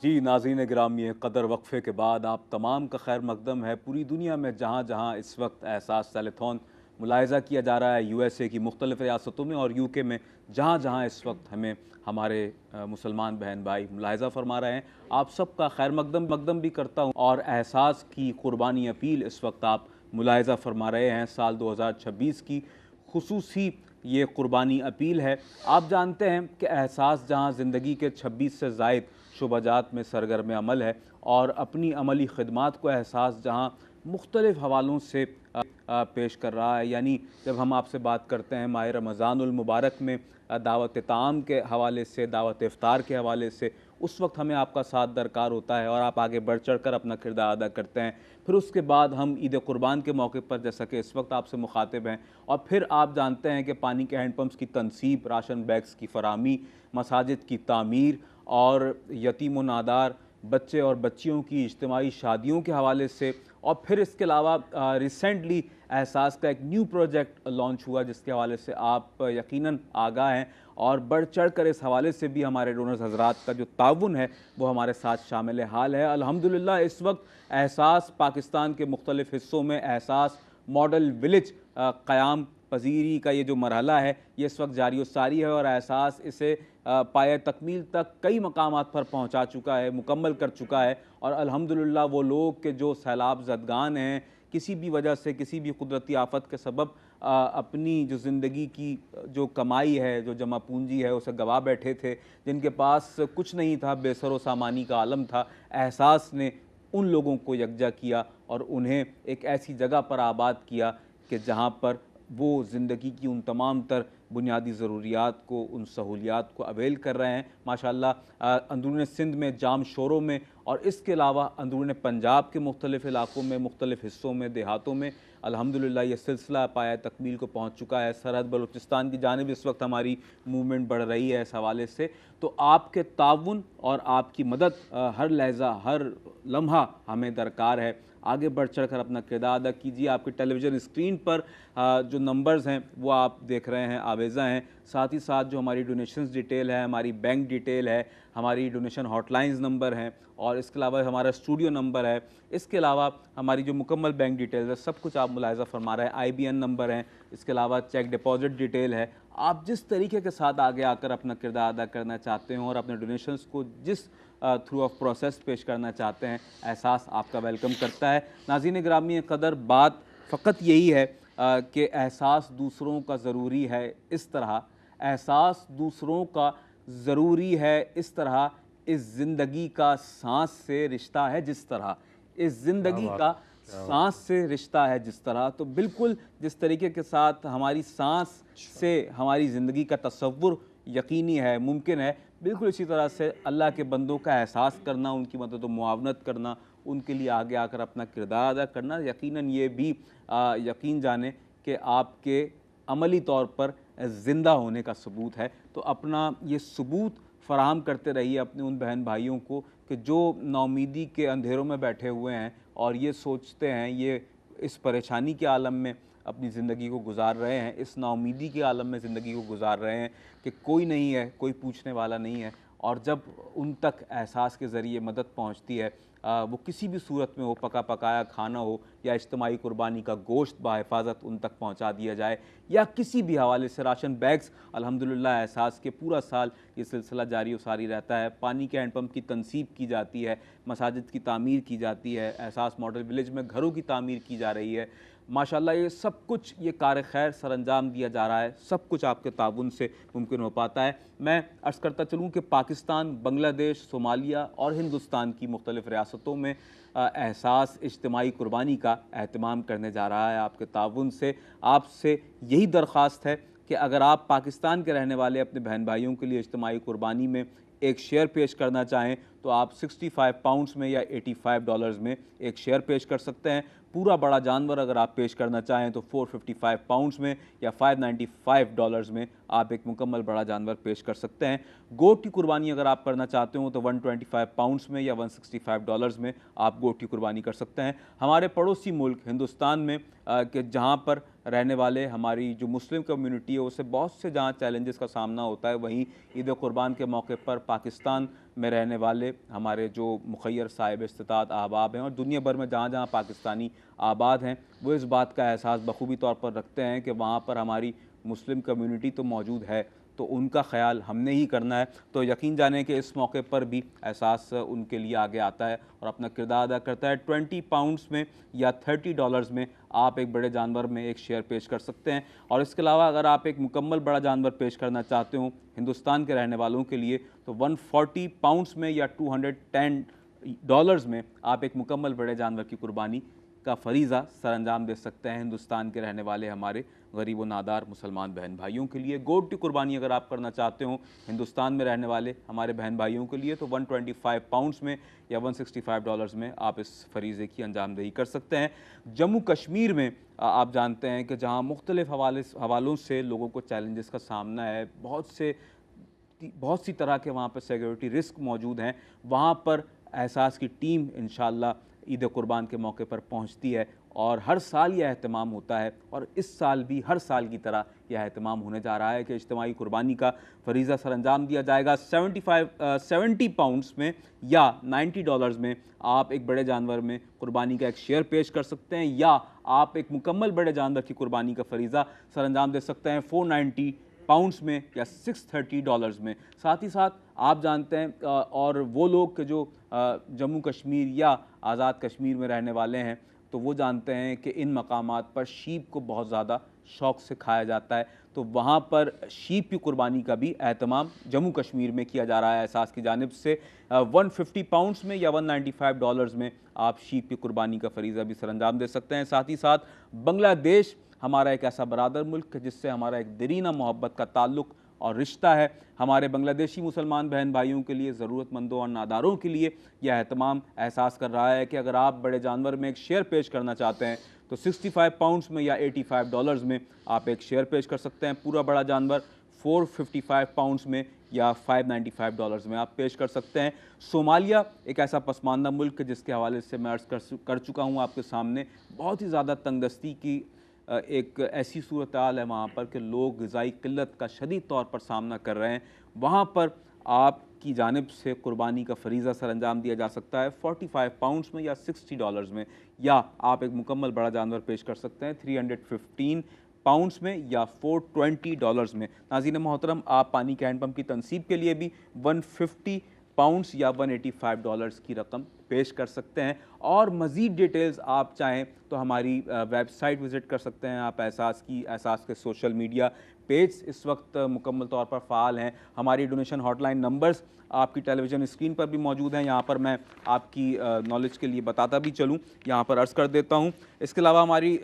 जी नाज़रीन गिरामी क़दर वक्फ़े के बाद आप तमाम का खैर मकदम है। पूरी दुनिया में जहाँ जहाँ इस वक्त एहसास सैलथॉन मुलाहिज़ा किया जा रहा है, USA की मुख्तलिफ़ रियासतों में और UK में जहाँ जहाँ इस वक्त हमें हमारे मुसलमान बहन भाई मुलाहिज़ा फरमा रहे हैं, आप सबका खैर मकदम भी करता हूँ। और एहसास की क़ुरबानी अपील इस वक्त आप मुलाहिज़ा फरमा रहे हैं, साल 2026 की खुसूसी ये क़ुरबानी अपील है। आप जानते हैं कि एहसास जहाँ ज़िंदगी के 26 से ज़ायद शुबजात में सरगर्म अमल है और अपनी अमली खिदमात को एहसास जहाँ मुख्तलिफ़ हवालों से पेश कर रहा है। यानी जब हम आपसे बात करते हैं माह रमज़ानुल मुबारक में दावत ताम के हवाले से, दावत इफ्तार के हवाले से, उस वक्त हमें आपका साथ दरकार होता है और आप आगे बढ़ चढ़ कर अपना किरदार अदा करते हैं। फिर उसके बाद हम ईद कुर्बान के मौके पर, जैसा कि इस वक्त आपसे मुखातिब हैं, और फिर आप जानते हैं कि पानी के हैंडपम्प्स की तनसीब, राशन बैग्स की फ़राहमी, मसाजिद की तामीर और यतीम व नादार बच्चे और बच्चियों की इज्तिमाई शादियों के हवाले से। और फिर इसके अलावा रिसेंटली एहसास का एक न्यू प्रोजेक्ट लॉन्च हुआ जिसके हवाले से आप यकीनन आगाह हैं और बढ़ चढ़ कर इस हवाले से भी हमारे डोनर्स हजरात का जो ताउन है वो हमारे साथ शामिल हाल है। अल्हम्दुलिल्लाह इस वक्त एहसास पाकिस्तान के मुख्तलिफ़ हिस्सों में एहसास मॉडल विलेज क़याम पजीरी का ये जो मरहला है ये इस वक्त जारी सारी है और एहसास इसे पाए तकमील तक कई मकामात पर पहुँचा चुका है, मुकम्मल कर चुका है। और अल्हम्दुलिल्लाह वो लोग के जो सैलाब ज़दगान हैं, किसी भी वजह से, किसी भी कुदरती आफत के सबब अपनी जो ज़िंदगी की जो कमाई है, जो जमा पूंजी है, उसे गवा बैठे थे, जिनके पास कुछ नहीं था, बेसरो सामानी का आलम था, एहसास ने उन लोगों को यकजा किया और उन्हें एक ऐसी जगह पर आबाद किया कि जहाँ पर वो ज़िंदगी की उन तमाम तर बुनियादी ज़रूरियात को, उन सहूलियात को अवेल कर रहे हैं। माशाअल्लाह अंदरून सिंध में जाम शोरों में और इसके अलावा अंदरून पंजाब के मुख्तलिफ़ इलाक़ों में, मुख्तलिफ़ हिस्सों में, देहातों में अल्हम्दुलिल्लाह ये सिलसिला पाया तकमील को पहुँच चुका है। सरहद बलूचिस्तान की जानिब इस वक्त हमारी मूवमेंट बढ़ रही है इस हवाले से। तो आपके ताउन और आपकी मदद हर लहज़ा, हर लम्हा हमें दरकार है। आगे बढ़ चढ़ कर अपना किरदार अदा कीजिए। आपकी टेलीविज़न स्क्रीन पर जो नंबर्स हैं वो आप देख रहे हैं, आवेज़ा हैं। साथ ही साथ जो हमारी डोनेशंस डिटेल है, हमारी बैंक डिटेल है, हमारी डोनेशन हॉटलाइंस नंबर हैं और इसके अलावा हमारा स्टूडियो नंबर है। इसके अलावा हमारी जो मुकम्मल बैंक डिटेल्स है सब कुछ आप मुलाहिज़ा फरमा रहे हैं। IBN नंबर हैं, इसके अलावा चेक डिपॉज़िट डिटेल है। आप जिस तरीके के साथ आगे आकर अपना किरदार अदा करना चाहते हैं और अपने डोनेशंस को जिस थ्रू ऑफ प्रोसेस पेश करना चाहते हैं, एहसास आपका वेलकम करता है। नाज़रीन गिरामी क़दर, बात फ़कत यही है कि एहसास दूसरों का ज़रूरी है इस तरह, एहसास दूसरों का ज़रूरी है इस तरह, इस ज़िंदगी का सांस से रिश्ता है जिस तरह, इस ज़िंदगी का सांस से रिश्ता है जिस तरह। तो बिल्कुल जिस तरीके के साथ हमारी सांस से हमारी ज़िंदगी का तसव्वुर यकीनी है, मुमकिन है, बिल्कुल इसी तरह से अल्लाह के बंदों का एहसास करना, उनकी मदद व मुआवनत करना, उनके लिए आगे आकर अपना किरदार अदा करना, यकीनन ये भी यकीन जाने कि आपके अमली तौर पर ज़िंदा होने का सबूत है। तो अपना ये सबूत फ़राहम करते रहिए अपने उन बहन भाइयों को कि जो नाउमीदी के अंधेरों में बैठे हुए हैं और ये सोचते हैं, ये इस परेशानी के आलम में अपनी ज़िंदगी को गुजार रहे हैं, इस नाउमीदी के आलम में ज़िंदगी को गुजार रहे हैं कि कोई नहीं है, कोई पूछने वाला नहीं है। और जब उन तक एहसास के ज़रिए मदद पहुँचती है, वो किसी भी सूरत में हो, पका पकाया खाना हो या इज्तिमाई कुर्बानी का गोश्त बाहिफाजत उन तक पहुँचा दिया जाए या किसी भी हवाले से राशन बैग्स, अल्हम्दुलिल्लाह एहसास के पूरा साल ये सिलसिला जारी व सारी रहता है। पानी के हैंडपम्प की तनसीब की जाती है, मसाजिद की तामीर की जाती है, एहसास मॉडल विलेज में घरों की तामीर की जा रही है। माशाअल्लाह ये सब कुछ, ये कार खैर सर अंजाम दिया जा रहा है, सब कुछ आपके ताउन से मुमकिन हो पाता है। मैं अर्ज़ करता चलूँ कि पाकिस्तान, बांग्लादेश, सोमालिया और हिंदुस्तान की मुख्तलिफ़ रियासतों में एहसास इज्तिमाई कुर्बानी का एहतमाम करने जा रहा है आपके ताउन से। आपसे यही दरख्वास्त है कि अगर आप पाकिस्तान के रहने वाले अपने बहन भाइयों के लिए इज्तिमाई कुर्बानी में एक शेयर पेश करना चाहें तो आप 65 पाउंड्स में या $85 में एक शेयर पेश कर सकते हैं। पूरा बड़ा जानवर अगर आप पेश करना चाहें तो 455 पाउंड्स में या $595 में आप एक मुकम्मल बड़ा जानवर पेश कर सकते हैं। गोट की कुर्बानी अगर आप करना चाहते हो तो 125 पाउंड्स में या $165 में आप गोट की कुर्बानी कर सकते हैं। हमारे पड़ोसी मुल्क हिंदुस्तान में कि जहाँ पर रहने वाले हमारी जो मुस्लिम कम्युनिटी है उसे बहुत से जहाँ चैलेंजेस का सामना होता है, वहीं ईद कुर्बान के मौके पर पाकिस्तान में रहने वाले हमारे जो मुखय्यर साहिब इस्तिताअत अहबाब हैं और दुनिया भर में जहाँ जहाँ पाकिस्तानी आबाद हैं, वो इस बात का एहसास बखूबी तौर पर रखते हैं कि वहाँ पर हमारी मुस्लिम कम्युनिटी तो मौजूद है, तो उनका ख्याल हमने ही करना है। तो यकीन जाने कि इस मौके पर भी एहसास उनके लिए आगे आता है और अपना किरदार अदा करता है। 20 पाउंड्स में या $30 में आप एक बड़े जानवर में एक शेयर पेश कर सकते हैं। और इसके अलावा अगर आप एक मुकम्मल बड़ा जानवर पेश करना चाहते हो हिंदुस्तान के रहने वालों के लिए, तो 140 पाउंड्स में या $210 में आप एक मुकम्मल बड़े जानवर की कुर्बानी का फरीज़ा सरअंजाम दे सकते हैं हिंदुस्तान के रहने वाले हमारे गरीब व नादार मुसलमान बहन भाइयों के लिए। गोट की कुर्बानी अगर आप करना चाहते हो हिंदुस्तान में रहने वाले हमारे बहन भाइयों के लिए, तो 125 पाउंड्स में या $165 में आप इस फरीज़े की अंजामदही कर सकते हैं। जम्मू कश्मीर में आप जानते हैं कि जहाँ मुख्तलिफ हवालों से लोगों को चैलेंजेस का सामना है, बहुत सी तरह के वहाँ पर सिक्योरिटी रिस्क मौजूद हैं, वहाँ पर एहसास की टीम इंशाअल्लाह ईद कुर्बान के मौके पर पहुंचती है और हर साल यह अहतमाम होता है और इस साल भी हर साल की तरह यह अहतमाम होने जा रहा है कि इज्तिमाई कुर्बानी का फरीज़ा सरअंजाम दिया जाएगा। 70 पाउंड्स में या $90 में आप एक बड़े जानवर में कुर्बानी का एक शेयर पेश कर सकते हैं या आप एक मुकम्मल बड़े जानवर की कुर्बानी का फरीज़ा सरअंजाम दे सकते हैं 490 पाउंड्स में या $630 में। साथ ही साथ आप जानते हैं और वो लोग के जो जम्मू कश्मीर या आज़ाद कश्मीर में रहने वाले हैं, तो वो जानते हैं कि इन मकामात पर शीप को बहुत ज़्यादा शौक़ से खाया जाता है, तो वहाँ पर शीप की कुर्बानी का भी एहतमाम जम्मू कश्मीर में किया जा रहा है एहसास की जानिब से। 150 पाउंड्स में या $195 में आप शीप की कुर्बानी का फरीज़ा भी सरअंजाम दे सकते हैं। साथ ही साथ बांग्लादेश हमारा एक ऐसा बरादर मुल्क है जिससे हमारा एक दरीना मोहब्बत का ताल्लुक़ और रिश्ता है। हमारे बांग्लादेशी मुसलमान बहन भाइयों के लिए, ज़रूरतमंदों और नादारों के लिए यह एहतमाम एहसास कर रहा है कि अगर आप बड़े जानवर में एक शेयर पेश करना चाहते हैं तो 65 पाउंड्स में या $85 में आप एक शेयर पेश कर सकते हैं। पूरा बड़ा जानवर 455 पाउंड्स में या $595 में आप पेश कर सकते हैं। सोमालिया एक ऐसा पसमानदा मुल्क है जिसके हवाले से मैं अर्ज़ कर चुका हूँ आपके सामने। बहुत ही ज़्यादा तंगदस्ती की एक ऐसी सूरत हाल है वहाँ पर कि लोग ग़िज़ाई क़िल्लत का शदीद तौर पर सामना कर रहे हैं। वहाँ पर आपकी जानिब से कुर्बानी का फरीज़ा सरअंजाम दिया जा सकता है 45 पाउंड्स में या $60 में, या आप एक मुकम्मल बड़ा जानवर पेश कर सकते हैं 315 पाउंड्स में या $420 में। नाज़रीन मोहतरम, आप पानी के हैंडपम्प की तनसीब के लिए भी 150 पाउंड्स या $185 की रकम पेश कर सकते हैं। और मज़ीद डिटेल्स आप चाहें तो हमारी वेबसाइट विज़िट कर सकते हैं। आप एहसास के सोशल मीडिया पेज इस वक्त मुकम्मल तौर पर फ़ाल हैं। हमारी डोनेशन हॉटलाइन नंबर्स आपकी टेलीविज़न स्क्रीन पर भी मौजूद हैं। यहाँ पर मैं आपकी नॉलेज के लिए बताता भी चलूँ, यहाँ पर अर्ज़ कर देता हूँ। इसके अलावा हमारी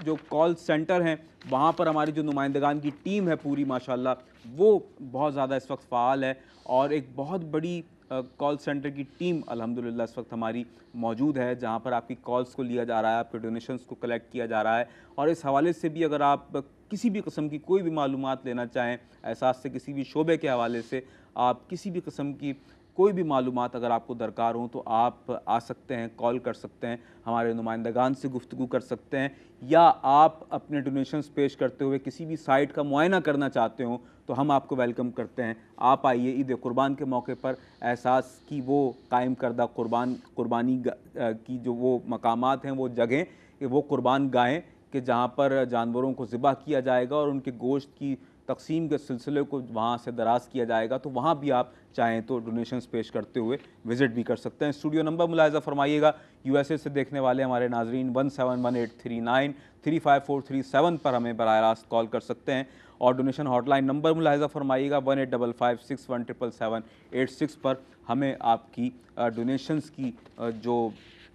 जो कॉल सेंटर हैं वहाँ पर हमारी जो नुमाइंदगान की टीम है पूरी माशाल्लाह, वो बहुत ज़्यादा इस वक्त फ़ाल है और एक बहुत बड़ी कॉल सेंटर की टीम अल्हम्दुलिल्लाह इस वक्त हमारी मौजूद है, जहाँ पर आपकी कॉल्स को लिया जा रहा है, आपके डोनेशंस को कलेक्ट किया जा रहा है। और इस हवाले से भी अगर आप किसी भी किस्म की कोई भी मालूमात लेना चाहें, एहसास से किसी भी शोबे के हवाले से आप किसी भी किस्म की कोई भी मालूमात अगर आपको दरकार हो, तो आप आ सकते हैं, कॉल कर सकते हैं, हमारे नुमाइंदगान से गुफ्तगू कर सकते हैं, या आप अपने डोनेशंस पेश करते हुए किसी भी साइट का मुआयना करना चाहते हो तो हम आपको वेलकम करते हैं। आप आइए, ईद कुर्बान के मौके पर एहसास की वो कायम करदा कुर्बानी की जो वो मकामात हैं, वो जगहें, वो कुर्बान गाहें कि जहाँ पर जानवरों को ज़िबा किया जाएगा और उनके गोश्त की तकसीम के सिलसिले को वहाँ से दराज किया जाएगा, तो वहाँ भी आप चाहें तो डोनेशंस पेश करते हुए विज़िट भी कर सकते हैं। स्टूडियो नंबर मुलाहिज़ा फरमाइएगा। USA से देखने वाले हमारे नाजरीन 171839 पर हमें बराह रास्त कॉल कर सकते हैं और डोनेशन हॉटलाइन नंबर मुलाहिज़ा फरमाइएगा 185561 पर हमें आपकी डोनेशंस की जो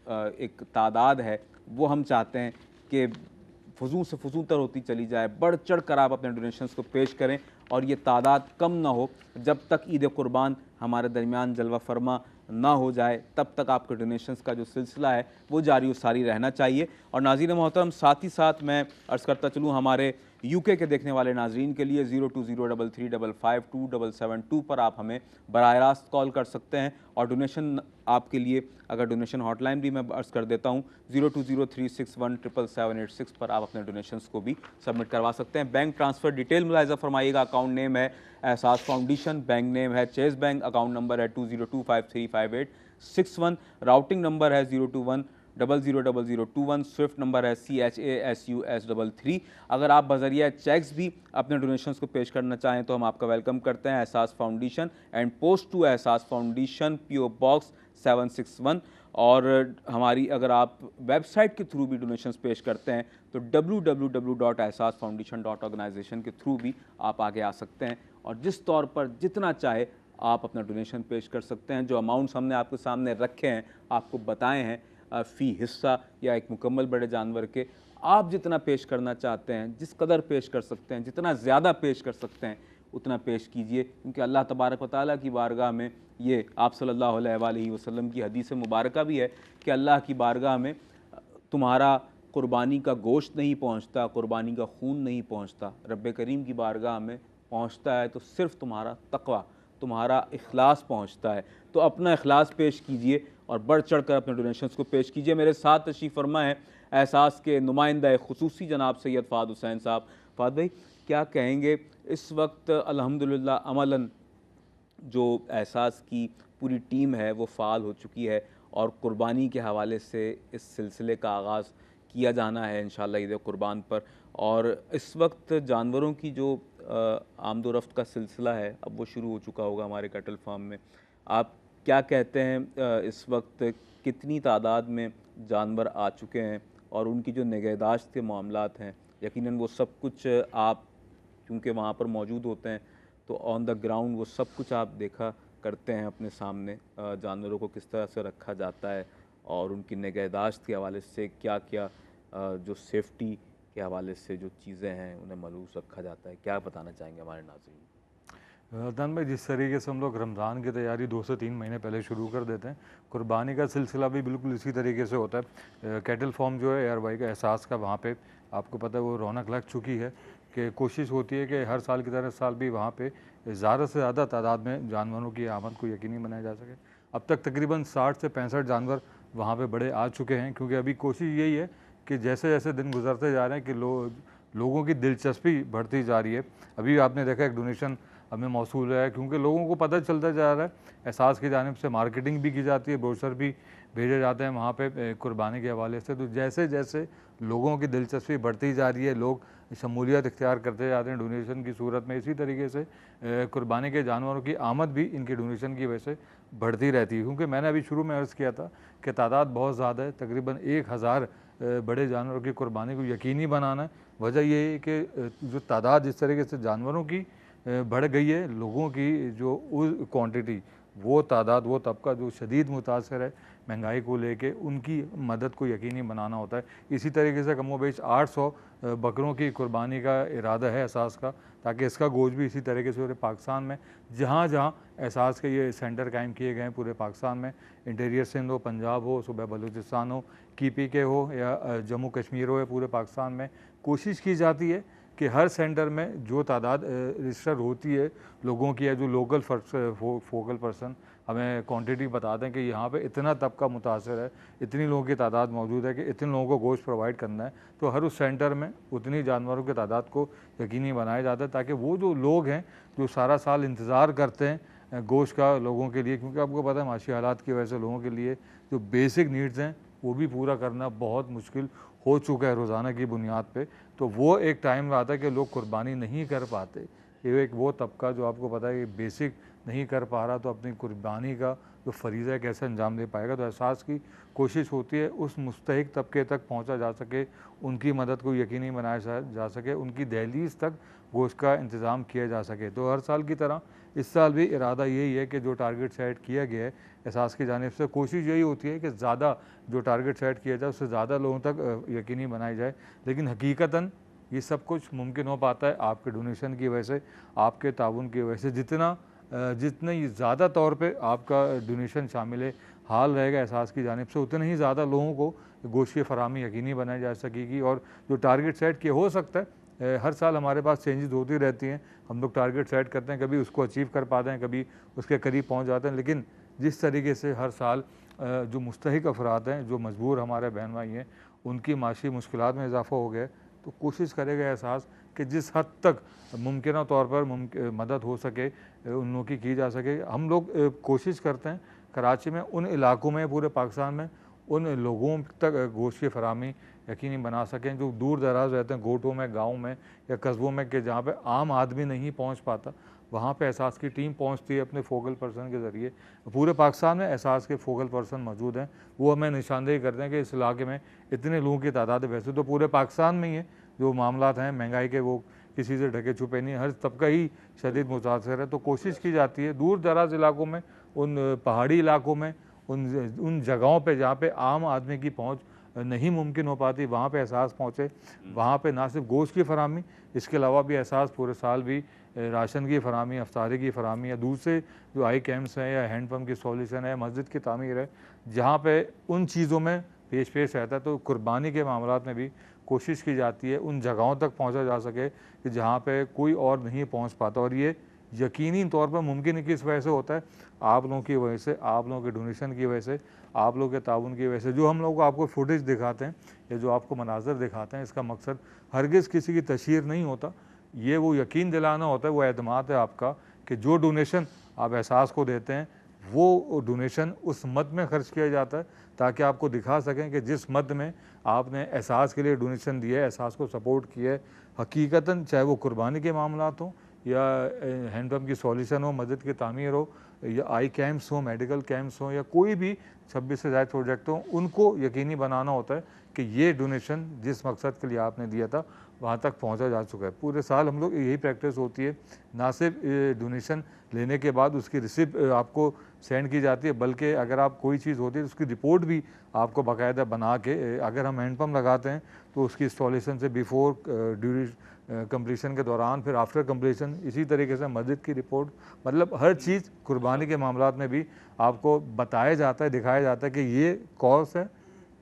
एक तादाद है वो हम चाहते हैं कि फजूल से फजूल तर होती चली जाए, बढ़ चढ़ कर आप अपने डोनेशंस को पेश करें और ये तादाद कम ना हो। जब तक ईद कुर्बान हमारे दरमियान जलवा फरमा ना हो जाए तब तक आपके डोनेशंस का जो सिलसिला है वो जारी और सारी रहना चाहिए। और नाज़रीन मोहतरम, साथ ही साथ मैं अर्ज़ करता चलूँ, हमारे यूके के देखने वाले नाजरीन के लिए 0203355277 पर आप हमें बराह रास्त कॉल कर सकते हैं। और डोनेशन आपके लिए, अगर डोनेशन हॉटलाइन भी मैं अर्ज़ कर देता हूँ, 0203617786 पर आप अपने डोनेशंस को भी सबमिट करवा सकते हैं। बैंक ट्रांसफ़र डिटेल मुलाहिज़ा फरमाइएगा। अकाउंट नेम है एहसास फाउंडेशन, बैंक नेम है चेस बैंक, अकाउंट नंबर है 2025358661, राउटिंग नंबर है 021000021, स्विफ्ट नंबर है CHASUS33। अगर आप बजरिया चेक्स भी अपने डोनेशंस को पेश करना चाहें तो हम आपका वेलकम करते हैं। एहसास फाउंडेशन एंड पोस्ट टू एहसास फाउंडेशन, PO बॉक्स 761। और हमारी अगर आप वेबसाइट के थ्रू भी डोनेशंस पेश करते हैं तो www.ehsasfoundation.organization के थ्रू भी आप आगे आ सकते हैं और जिस तौर पर जितना चाहे आप अपना डोनेशन पेश कर सकते हैं। जो अमाउंट्स हमने आपके सामने रखे हैं, आपको बताए हैं, फ़ी हिस्सा या एक मुकम्मल बड़े जानवर के, आप जितना पेश करना चाहते हैं, जिस कदर पेश कर सकते हैं, जितना ज़्यादा पेश कर सकते हैं उतना पेश कीजिए, क्योंकि अल्लाह तबारक व तआला की बारगाह में ये आप सल्लल्लाहु अलैहि वसल्लम की हदीस मुबारका भी है कि अल्लाह की बारगाह में तुम्हारा कुर्बानी का गोश्त नहीं पहुँचता, कुर्बानी का खून नहीं पहुँचता, रब्बे करीम की बारगाह में पहुँचता है तो सिर्फ़ तुम्हारा तक़वा, तुम्हारा इखलास पहुँचता है। तो अपना इखलास पेश कीजिए और बढ़ चढ़ कर अपने डोनेशंस को पेश कीजिए। मेरे साथ तशरीफ़ फरमा है एहसास के नुमाइंदा खुसूसी जनाब सैयद फ़ाद हुसैन साहब। फ़ाद भाई, क्या कहेंगे, इस वक्त अल्हम्दुलिल्लाह अमलन जो एहसास की पूरी टीम है वो फ़ाल हो चुकी है और कुर्बानी के हवाले से इस सिलसिले का आगाज़ किया जाना है इंशाअल्लाह ईद कुर्बान पर। और इस वक्त जानवरों की जो आमदोरफ्त का सिलसिला है अब वो शुरू हो चुका होगा हमारे कैटल फार्म में। आप क्या कहते हैं, इस वक्त कितनी तादाद में जानवर आ चुके हैं और उनकी जो निगहदाश्त के मामलात हैं, यकीनन वो सब कुछ आप क्योंकि वहाँ पर मौजूद होते हैं तो ऑन द ग्राउंड वो सब कुछ आप देखा करते हैं अपने सामने, जानवरों को किस तरह से रखा जाता है और उनकी निगहदाश्त के हवाले से क्या क्या जो सेफ्टी के हवाले से जो चीज़ें हैं उन्हें मलूस रखा जाता है, क्या बताना चाहेंगे हमारे नाज़रीन? अदनान भाई, जिस तरीके से हम लोग रमज़ान की तैयारी 2 से 3 महीने पहले शुरू कर देते हैं, कुर्बानी का सिलसिला भी बिल्कुल इसी तरीके से होता है। कैटल फार्म जो है एयर भाई का एहसास का, वहाँ पे आपको पता है वो रौनक लग चुकी है कि कोशिश होती है कि हर साल की तरह इस साल भी वहाँ पे ज़्यादा से ज़्यादा तादाद में जानवरों की आमद को यकीनी बनाया जा सके। अब तक तकरीबन 60 से 65 जानवर वहाँ पे बड़े आ चुके हैं, क्योंकि अभी कोशिश यही है कि जैसे जैसे दिन गुजरते जा रहे हैं कि लोगों की दिलचस्पी बढ़ती जा रही है। अभी आपने देखा एक डोनेशन हमें मौसूल है, क्योंकि लोगों को पता चलता जा रहा है, एहसास की जानिब से मार्केटिंग भी की जाती है, ब्रोशर भी भेजे जाते हैं वहाँ पे कुर्बानी के हवाले से। तो जैसे जैसे लोगों की दिलचस्पी बढ़ती जा रही है, लोग शमूलियत इख्तियार करते जाते हैं डोनेशन की सूरत में, इसी तरीके से कुर्बानी के जानवरों की आमद भी इनके डोनेशन की वजह से बढ़ती रहती है। क्योंकि मैंने अभी शुरू में अर्ज़ किया था कि तादाद बहुत ज़्यादा है, तकरीबन 1000 बड़े जानवरों की कुर्बानी को यकीनी बनाना है। वजह ये है कि जो तादाद जिस तरीके से जानवरों की बढ़ गई है, लोगों की जो उस क्वांटिटी, वो तादाद, वो तबका जो शदीद मुतासर है महंगाई को लेके, उनकी मदद को यकीनी बनाना होता है। इसी तरीके से कमोबेश 800 बकरों की कुर्बानी का इरादा है एहसास का, ताकि इसका गोश्त भी इसी तरीके से पूरे पाकिस्तान में जहाँ जहाँ एहसास के ये सेंटर कायम किए गए हैं पूरे पाकिस्तान में, इंटीरियर सिंध हो, पंजाब हो, सूबा बलूचिस्तान हो, KPK हो या जम्मू कश्मीर हो, या पूरे पाकिस्तान में कोशिश की जाती है कि हर सेंटर में जो तादाद रजिस्टर होती है लोगों की, या जो लोकल फोकल पर्सन हमें क्वांटिटी बताते हैं कि यहाँ पे इतना तबका मुतासर है, इतनी लोगों की तादाद मौजूद है कि इतने लोगों को गोश्त प्रोवाइड करना है, तो हर उस सेंटर में उतनी जानवरों की तादाद को यकीनी बनाया जाता है, ताकि वो जो लोग हैं जो सारा साल इंतज़ार करते हैं गोश्त का लोगों के लिए, क्योंकि आपको पता है माशी हालात की वजह से लोगों के लिए जो बेसिक नीड्स हैं वो भी पूरा करना बहुत मुश्किल हो चुका है रोज़ाना की बुनियाद पे। तो वो एक टाइम आता है कि लोग कुर्बानी नहीं कर पाते, ये एक वो तबका जो आपको पता है कि बेसिक नहीं कर पा रहा, तो अपनी कुर्बानी का जो फरीज़ा है कैसे अंजाम दे पाएगा। तो एहसास की कोशिश होती है उस मुस्तहिक तबके तक पहुंचा जा सके, उनकी मदद को यकीनी बनाया जा सके, उनकी दहलीज तक गोश्त का इंतज़ाम किया जा सके। तो हर साल की तरह इस साल भी इरादा यही है कि जो टारगेट सेट किया गया है एहसास की जानिब से, कोशिश यही होती है कि ज़्यादा जो टारगेट सेट किया जाए उससे ज़्यादा लोगों तक यकीनी बनाई जाए। लेकिन हकीकतन ये सब कुछ मुमकिन हो पाता है आपके डोनेशन की वजह से, आपके ताउन की वजह से। जितने ज़्यादा तौर पे आपका डोनेशन शामिल हाल रहेगा एहसास की जानिब से, उतने ही ज़्यादा लोगों को गोश्त की फराहमी यकीनी बनाई जा सकेगी। और जो टारगेट सेट किया, हो सकता है हर साल हमारे पास चेंजेस होती रहती हैं, हम लोग टारगेट सेट करते हैं, कभी उसको अचीव कर पाते हैं, कभी उसके करीब पहुंच जाते हैं। लेकिन जिस तरीके से हर साल जो मुस्तहिक अफराद हैं, जो मजबूर हमारे बहन भाई हैं, उनकी माशी मुश्किलात में इजाफा हो गया, तो कोशिश करेगा एहसास कि जिस हद तक मुमकिन तौर पर मदद हो सके उन लोगों की जा सके। हम लोग कोशिश करते हैं कराची में, उन इलाकों में, पूरे पाकिस्तान में उन लोगों तक गोश्त की फराहमी यकीनी बना सकें जो दूर दराज रहते हैं, गोटों में, गाँव में या कस्बों में, कि जहाँ पे आम आदमी नहीं पहुँच पाता, वहाँ पे एहसास की टीम पहुँचती है अपने फोकल पर्सन के ज़रिए। पूरे पाकिस्तान में एहसास के फोकल पर्सन मौजूद हैं, वो हमें निशानदेही करते हैं कि इस इलाके में इतने लोगों की तादाद है। वैसे तो पूरे पाकिस्तान में ही है, जो मामलात हैं महंगाई के वो किसी से ढके छुपे नहीं, हर तबका ही शदीद मुतासर है। तो कोशिश की जाती है दूर दराज इलाकों में, उन पहाड़ी इलाकों में, उन जगहों पे जहाँ पे आम आदमी की पहुँच नहीं मुमकिन हो पाती, वहाँ पे एहसास पहुँचे। वहाँ पे ना सिर्फ गोश्त की फराहमी, इसके अलावा भी एहसास पूरे साल भी राशन की फराहमी, अफ्तारी की फराहमी, या दूसरे जो आई कैंप्स हैं, या हैंडपम्प की सॉल्यूशन है, मस्जिद की तामीर है, जहाँ पे उन चीज़ों में पेश रहता है। तो कुर्बानी के मामलात में भी कोशिश की जाती है उन जगहों तक पहुँचा जा सके कि जहाँ पे कोई और नहीं पहुँच पाता। और ये यकीनी तौर पर मुमकिन किस वजह से होता है? आप लोगों की वजह से, आप लोगों के डोनेशन की वजह से, आप लोगों के ताउन की वजह से। जो हम लोग आपको फुटेज दिखाते हैं या जो आपको मनाज़र दिखाते हैं, इसका मकसद हरगिज़ किसी की तशहीर नहीं होता, ये वो यकीन दिलाना होता है, वो एतमाद है आपका कि जो डोनेशन आप एहसास को देते हैं वो डोनेशन उस मद में खर्च किया जाता है, ताकि आपको दिखा सकें कि जिस मद में आपने एहसास के लिए डोनेशन दिया है, एहसास को सपोर्ट किया है, हकीकतन चाहे वो कुर्बानी के मामलात हों, या हैंडपम्प की सॉल्यूशन हो, मस्जिद की तामीर हो, या आई कैंप्स हो, मेडिकल कैंप्स हो, या कोई भी 26 से ज़्यादा प्रोजेक्ट हो, उनको यकीनी बनाना होता है कि ये डोनेशन जिस मकसद के लिए आपने दिया था वहाँ तक पहुँचा जा चुका है। पूरे साल हम लोग यही प्रैक्टिस होती है, ना सिर्फ डोनेशन लेने के बाद उसकी रिसिप्ट आपको सेंड की जाती है, बल्कि अगर आप कोई चीज़ होती है तो उसकी रिपोर्ट भी आपको बाकायदा बना के, अगर हम हैंडपम्प लगाते हैं तो उसकी इंस्टॉलेशन से बिफोर, कंप्लीशन के दौरान, फिर आफ्टर कंप्लीशन, इसी तरीके से मस्जिद की रिपोर्ट, मतलब हर चीज़ कुर्बानी के मामलात में भी आपको बताया जाता है, दिखाया जाता है कि ये कॉज है,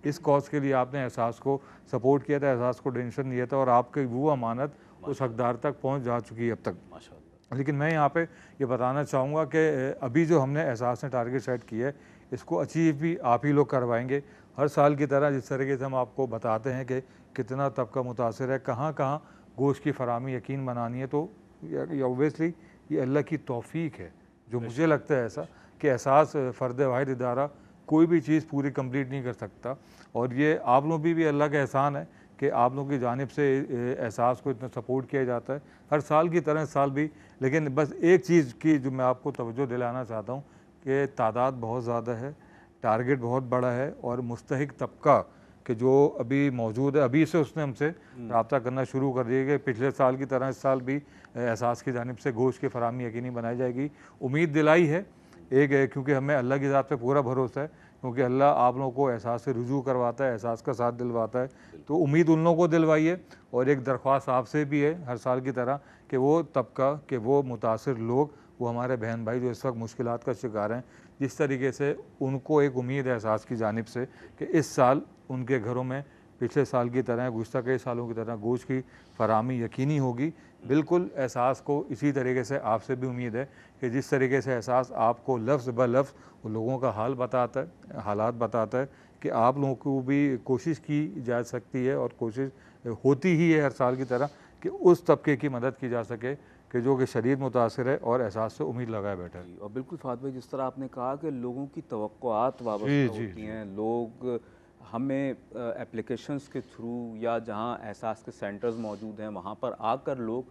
इस कॉज के लिए आपने एहसास को सपोर्ट किया था, एहसास को टेंशन दिया था, और आपकी वो अमानत उस हकदार तक पहुंच जा चुकी है अब तक। माशाअल्लाह। लेकिन मैं यहाँ पे ये बताना चाहूँगा कि अभी जो हमने एहसास ने टारगेट सेट किया है, इसको अचीव भी आप ही लोग करवाएंगे। हर साल की तरह जिस तरीके से हम आपको बताते हैं कि कितना तबका मुतासर है, कहाँ कहाँ गोश्त की फराहमी यकीन बनानी है, तो ये ऑब्वियसली ये अल्लाह की तौफीक है। जो मुझे लगता है ऐसा कि एहसास फ़र्द वाहिद इदारा कोई भी चीज़ पूरी कंप्लीट नहीं कर सकता, और ये आप लोग भी अल्लाह का एहसान है कि आप लोगों की जानिब से एहसास को इतना सपोर्ट किया जाता है हर साल की तरह, इस साल भी। लेकिन बस एक चीज़ की जो मैं आपको तवज्जो दिलाना चाहता हूँ कि तादाद बहुत ज़्यादा है, टारगेट बहुत बड़ा है, और मुस्तहिक तबका कि जो अभी मौजूद है, अभी से उसने हमसे रब्ता करना शुरू कर दिया कि पिछले साल की तरह इस साल भी एहसास की जानिब से गोश्त की फराहमी यकीनी बनाई जाएगी। उम्मीद दिलाई है एक है, क्योंकि हमें अल्लाह की ज़ात पे पूरा भरोसा है, क्योंकि अल्लाह आप लोगों को एहसास से रुजू करवाता है, एहसास का साथ दिलवाता है। तो उम्मीद उन लोगों को दिलवाइए, और एक दरख्वास्त आपसे भी है हर साल की तरह कि वो तबका, कि वो मुतासिर लोग, वो हमारे बहन भाई जो इस वक्त मुश्किलात का शिकार हैं, जिस तरीके से उनको एक उम्मीद है एहसास की जानिब से कि इस साल उनके घरों में पिछले साल की तरह, गुज़श्ता कई सालों की तरह गोश्त की फराहमी यकीनी होगी। बिल्कुल एहसास को इसी तरीके से आपसे भी उम्मीद है कि जिस तरीके से एहसास आपको लफ्ज़ ब लफ्ज़ वो लोगों का हाल बताता है, हालात बताता है, कि आप लोगों को भी कोशिश की जा सकती है, और कोशिश होती ही है हर साल की तरह कि उस तबके की मदद की जा सके कि जो कि शदीद मुतासिर है और एहसास से उम्मीद लगाए बैठा है। और बिल्कुल फ़ात भाई, जिस तरह आपने कहा कि लोगों की तवक्कुआत जी वाबस्ता जी होती जी। हैं, लोग हमें एप्लीकेशंस के थ्रू या जहाँ एहसास के सेंटर्स मौजूद हैं वहाँ पर आकर लोग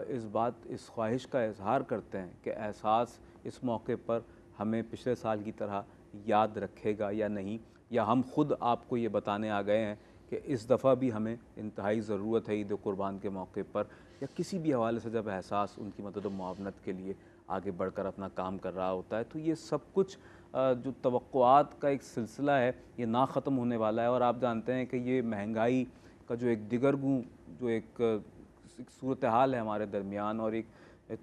इस ख्वाहिश का इजहार करते हैं कि एहसास इस मौके पर हमें पिछले साल की तरह याद रखेगा या नहीं, या हम ख़ुद आपको ये बताने आ गए हैं कि इस दफ़ा भी हमें इंतहाई ज़रूरत है ईद कुर्बान के मौके पर, या किसी भी हवाले से जब एहसास उनकी मदद व मुआवनत के लिए आगे बढ़कर अपना काम कर रहा होता है। तो ये सब कुछ जो तवक्कुआत का एक सिलसिला है, ये ना ख़त्म होने वाला है। और आप जानते हैं कि ये महंगाई का जो एक दिगरगूं, जो एक सूरत हाल है हमारे दरमियान, और एक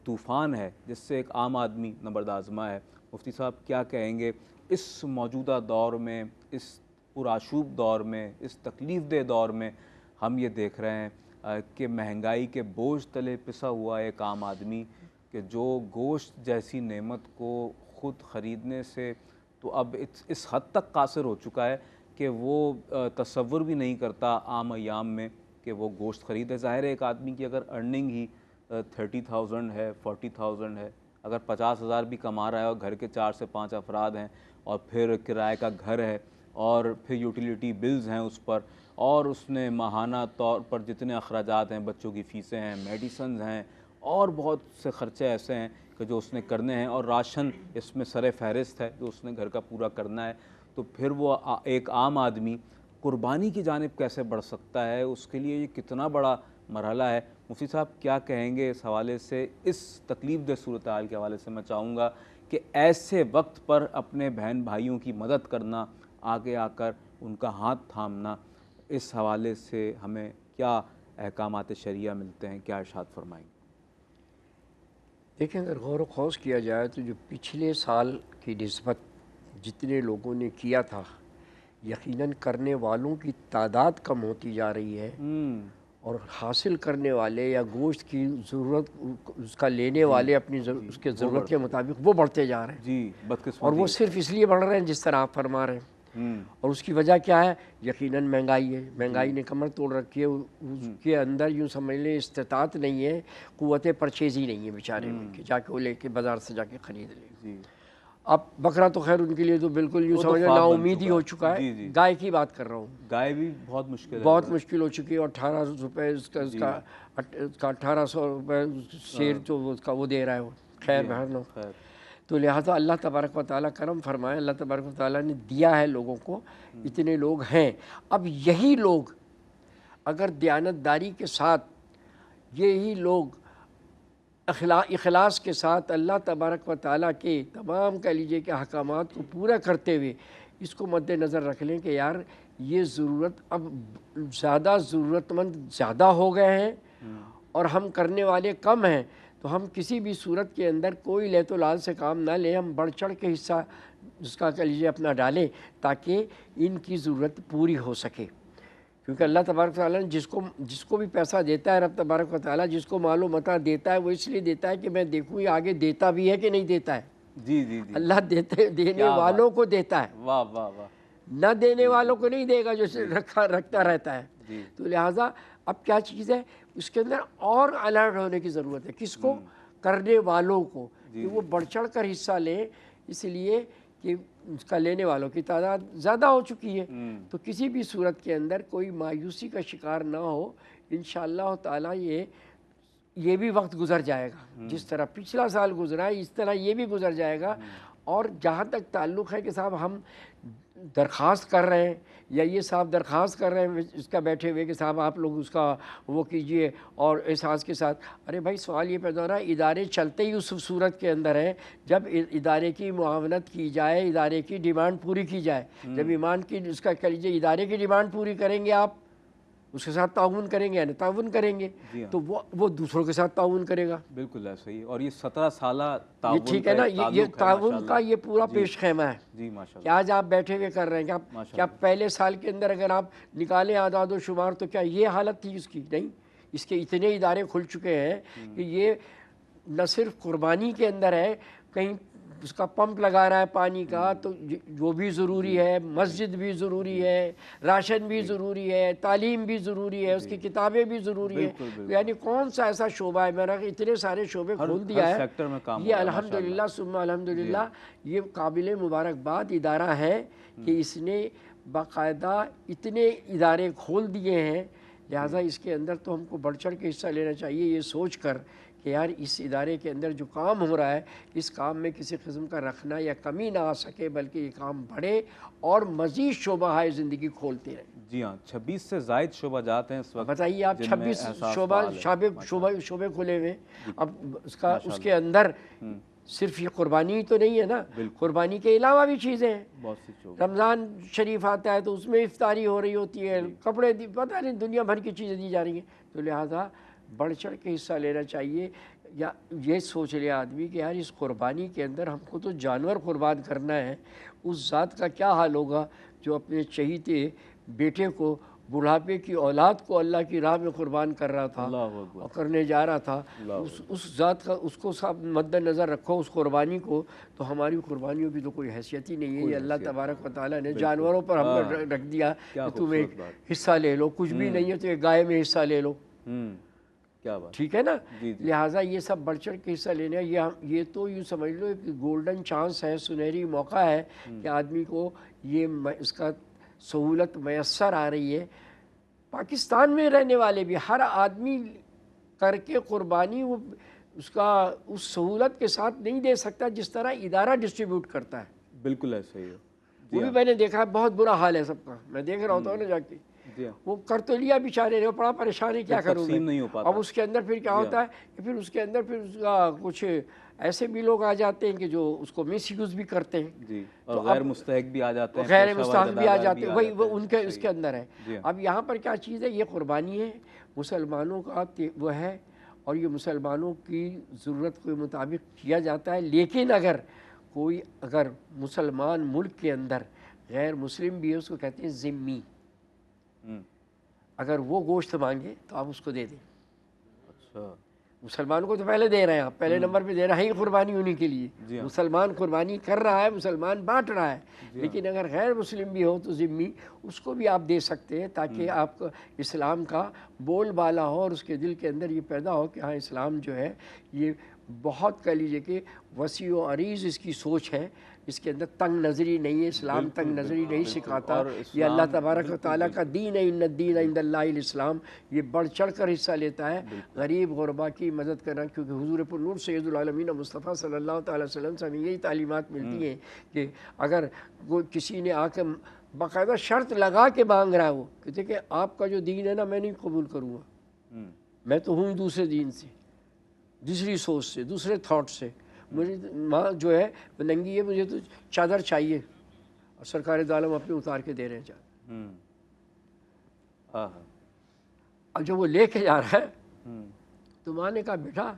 तूफ़ान है जिससे एक आम आदमी नबरदाज़मा है। मुफ्ती साहब क्या कहेंगे इस मौजूदा दौर में, इस पुराशूब दौर में, इस तकलीफ़ दह दौर में हम ये देख रहे हैं कि महंगाई के बोझ तले पिसा हुआ एक आम आदमी कि जो गोश्त जैसी नेमत को ख़ुद ख़रीदने से तो अब इस हद तक कासिर हो चुका है कि वो तसव्वुर भी नहीं करता आम अयाम में कि वो गोश्त ख़रीदे। ज़ाहिर है एक आदमी की अगर अर्निंग ही 30,000 है, 40,000 है, अगर 50,000 भी कमा रहा है और घर के 4 से 5 अफराद हैं और फिर किराए का घर है और फिर यूटिलिटी बिल्स हैं उस पर, और उसने माहाना तौर पर जितने अखराजात हैं, बच्चों की फ़ीसें हैं, मेडिसन्स हैं और बहुत से ख़र्चे ऐसे हैं कि जो उसने करने हैं, और राशन इसमें सरे फहरिस्त है जो उसने घर का पूरा करना है, तो फिर वो एक आम आदमी कुर्बानी की जानिब कैसे बढ़ सकता है? उसके लिए ये कितना बड़ा मरहला है। मुफ्ती साहब क्या कहेंगे इस हवाले से? इस तकलीफ़ दह सूरत हाल के हवाले से मैं चाहूँगा कि ऐसे वक्त पर अपने बहन भाइयों की मदद करना, आगे आकर उनका हाथ थामना, इस हवाले से हमें क्या अहकामात शरिया मिलते हैं, क्या इरशाद फरमाएंगे? देखें, अगर गौर व खौस किया जाए तो जो पिछले साल की निस्बत जितने लोगों ने किया था, यकीनन करने वालों की तादाद कम होती जा रही है और हासिल करने वाले या गोश्त की ज़रूरत उसका लेने वाले अपनी उसके ज़रूरत के मुताबिक वो बढ़ते जा रहे हैं जी, बदकिस्मती। और वो सिर्फ इसलिए बढ़ रहे हैं जिस तरह आप फरमा रहे हैं। और उसकी वजह क्या है? यकीनन महंगाई है। महंगाई ने कमर तोड़ रखी है। उसके अंदर यूँ समझ लें इस्तिताअत नहीं है, क़ुव्वत परचेज़ ही नहीं है बेचारे में कि जाके वो लेके बाज़ार से जाके ख़रीद ले। अब बकरा तो खैर उनके लिए तो बिल्कुल यूँ समझ लें नाउम्मीद ही हो चुका है। गाय की बात कर रहा हूँ, गाय भी बहुत मुश्किल है, बहुत मुश्किल हो चुकी है। 18 रुपये उसका 1800 रुपये शेर जो उसका वो दे रहा है वो। खैर बहरनो, तो लिहाजा अल्लाह तबारक व तआला करम फरमाए, अल्लाह तबारक व तआला ने दिया है लोगों को, इतने लोग हैं। अब यही लोग अगर दयानतदारी के साथ, यही लोग इखलास के साथ अल्लाह तबारक व तआला के तमाम कह लीजिए कि अहकामात को पूरा करते हुए इसको मद्देनज़र रख लें कि यार ये ज़रूरत अब ज़्यादा ज़रूरतमंद ज़्यादा हो गए हैं और हम करने वाले कम हैं, तो हम किसी भी सूरत के अंदर कोई लेतोलाल से काम ना लें, हम बढ़ चढ़ के हिस्सा उसका कह लीजिए अपना डालें ताकि इनकी ज़रूरत पूरी हो सके। क्योंकि अल्लाह तबारक व तआला ने जिसको भी पैसा देता है, रब तबारक व तआला जिसको मालो मता देता है, वो इसलिए देता है कि मैं देखूँ ये आगे देता भी है कि नहीं देता है। जी जी जी, अल्लाह देने वालों को देता है, वाह वाह वाह, न देने वालों को नहीं देगा जो रखता रहता है। तो लिहाजा अब क्या चीज़ है उसके अंदर और अलर्ट होने की ज़रूरत है। किसको? करने वालों को, कि वो बढ़ चढ़ कर हिस्सा लें, इसलिए कि उसका लेने वालों की तादाद ज़्यादा हो चुकी है। तो किसी भी सूरत के अंदर कोई मायूसी का शिकार ना हो। इंशाअल्लाह ताला ये भी वक्त गुज़र जाएगा। जिस तरह पिछला साल गुज़रा है इस तरह ये भी गुज़र जाएगा। और जहाँ तक ताल्लुक़ है कि साहब हम दरख्वास्त कर रहे हैं या ये साहब दरख्वास्त कर रहे हैं इसका बैठे हुए कि साहब आप लोग उसका वो कीजिए और एहसास के साथ, अरे भाई सवाल ये पैदा हो रहा है, इदारे चलते ही उस सूरत के अंदर है जब इदारे की मुआवनत की जाए, इदारे की डिमांड पूरी की जाए। जब ईमान की उसका कह लीजिए इदारे की डिमांड पूरी करेंगे आप, उसके साथ ताउन करेंगे या ताउन करेंगे, तो वो दूसरों के साथ ताउन करेगा। बिल्कुल ऐसा ही। और ये 17 साल ये ठीक है ना, ये ताउन का ये पूरा पेश खेमा है जी माशाल्लाह। कि आज आप बैठे हुए कर रहे हैं क्या पहले साल के अंदर अगर आप निकालें आदाद व शुमार तो क्या ये हालत थी उसकी? नहीं, इसके इतने इदारे खुल चुके हैं कि ये न सिर्फ कुर्बानी के अंदर है, कहीं उसका पंप लगा रहा है पानी का तो वो भी ज़रूरी है, मस्जिद भी ज़रूरी है, राशन भी ज़रूरी है, तालीम भी ज़रूरी है, उसकी किताबें भी ज़रूरी है। यानी कौन सा ऐसा शोबा है, मैंने इतने सारे शोबे खोल दिया है। ये अल्हम्दुलिल्लाह सुम्मा अल्हम्दुलिल्लाह ये काबिल मुबारकबाद इदारा है कि इसने बाकायदा इतने इदारे खोल दिए हैं। लिहाजा इसके अंदर तो हमको बढ़ चढ़ के हिस्सा लेना चाहिए, ये सोच कर कि यार इस इदारे के अंदर जो काम हो रहा है इस काम में किसी किस्म का रखना या कमी ना आ सके, बल्कि ये काम बढ़े और मज़ीद शोबा है ज़िंदगी खोलते रहें। जी हाँ, 26 से ज़ायद शोबा जाते हैं इस वक्त। बताइए आप, 26 शोबे खुले हुए। अब उसके अंदर सिर्फ ये कुर्बानी ही तो नहीं है ना, कुर्बानी के अलावा भी चीज़ें हैं। बहुत सी रमज़ान शरीफ आता है तो उसमें इफ्तारी हो रही होती है, कपड़े पता नहीं दुनिया भर की चीज़ें दी जा रही हैं। तो लिहाजा बढ़ चढ़ के हिस्सा लेना चाहिए। या ये सोच ले आदमी कि यार इस कुर्बानी के अंदर हमको तो जानवर कुर्बान करना है, उस ज़ात का क्या हाल होगा जो अपने चहीते बेटे को बुढ़ापे की औलाद को अल्लाह की राह में कुर्बान कर रहा था अल्लाहु अकबर। और करने जा रहा था, उस ज़ात का उसको सब मद्देनज़र रखो, उस कुर्बानी को, तो हमारी कुर्बानियों की तो कोई हैसियत ही नहीं है। ये अल्लाह तबारक व तआला ने जानवरों पर हम पर रख दिया क्या कि तुम एक खूबसूरत बात। हिस्सा ले लो, कुछ भी नहीं है तो एक गाय में हिस्सा ले लो, क्या बात। ठीक है ना। जी जी। लिहाजा ये सब बढ़ चढ़ के हिस्सा लेने, ये तो यूँ समझ लो कि गोल्डन चांस है, सुनहरी मौका है कि आदमी को ये इसका सहूलत मैसर आ रही है। पाकिस्तान में रहने वाले भी हर आदमी करके कुर्बानी वो उसका उस सहूलत के साथ नहीं दे सकता जिस तरह इदारा डिस्ट्रीब्यूट करता है। बिल्कुल ऐसा ही है। वो भी मैंने देखा है, बहुत बुरा हाल है सबका, मैं देख रहा होता हूँ ना जाके। जी हाँ। वो कर तो लिया बेचारे ने, बड़ा परेशान है, क्या करूँ मैं। नहीं हो पाता। अब उसके अंदर फिर क्या होता है कि फिर उसके अंदर फिर उसका कुछ ऐसे भी लोग आ जाते हैं कि जो उसको मिस यूज़ भी करते हैं जी, और गैर मुस्तहक भी आ जाते हैं, गैर मुस्तहक भी आ जाते हैं, वही वो हैं। उनके उसके अंदर है। जी हाँ। अब यहाँ पर क्या चीज़ है, ये कुर्बानी है मुसलमानों का वो है, और ये मुसलमानों की ज़रूरत के मुताबिक किया जाता है। लेकिन अगर मुसलमान मुल्क के अंदर गैर मुस्लिम भी है, उसको कहते हैं ज़िम्मी, अगर वो गोश्त मांगे तो आप उसको दे दें। अच्छा। मुसलमान को तो पहले दे रहे हैं आप, पहले नंबर पे दे रहे हैं कुर्बानी उन्हीं के लिए। मुसलमान कुर्बानी कर रहा है, मुसलमान बांट रहा है, लेकिन अगर गैर मुस्लिम भी हो तो ज़िम्मी, उसको भी आप दे सकते हैं, ताकि आपको इस्लाम का बोलबाला हो और उसके दिल के अंदर ये पैदा हो कि हाँ, इस्लाम जो है ये बहुत, कह लीजिए कि वसी व अरीज़ इसकी सोच है, इसके अंदर तंग नज़री नहीं है। इस्लाम तंग नज़री नहीं सिखाता, ये अल्लाह तबारक व तआला का दीन है, इन्न दीन इंदल्लाहिल इस्लाम। ये बढ़ चढ़ कर हिस्सा लेता है गरीब गुरबा की मदद करना, क्योंकि हुज़ूर पुर नूर सैयदुल आलमीन मुस्तफ़ा सल्लल्लाहु अलैहि वसल्लम से हमें यही तालीमात मिलती हैं कि अगर कोई किसी ने आके बाकायदा शर्त लगा के मांग रहा है, वो कहते कि आपका जो दीन है ना, मैं नहीं कबूल करूँगा, मैं तो हूँ दूसरे दीन से, दूसरी सोच से, दूसरे थाट से। मुझे माँ जो है वो नंगी है, मुझे तो चादर चाहिए, और सरकार दो आलम अपने उतार के दे रहे हैं चादर। अब जब वो लेके जा रहा है तो माँ ने कहा बेटा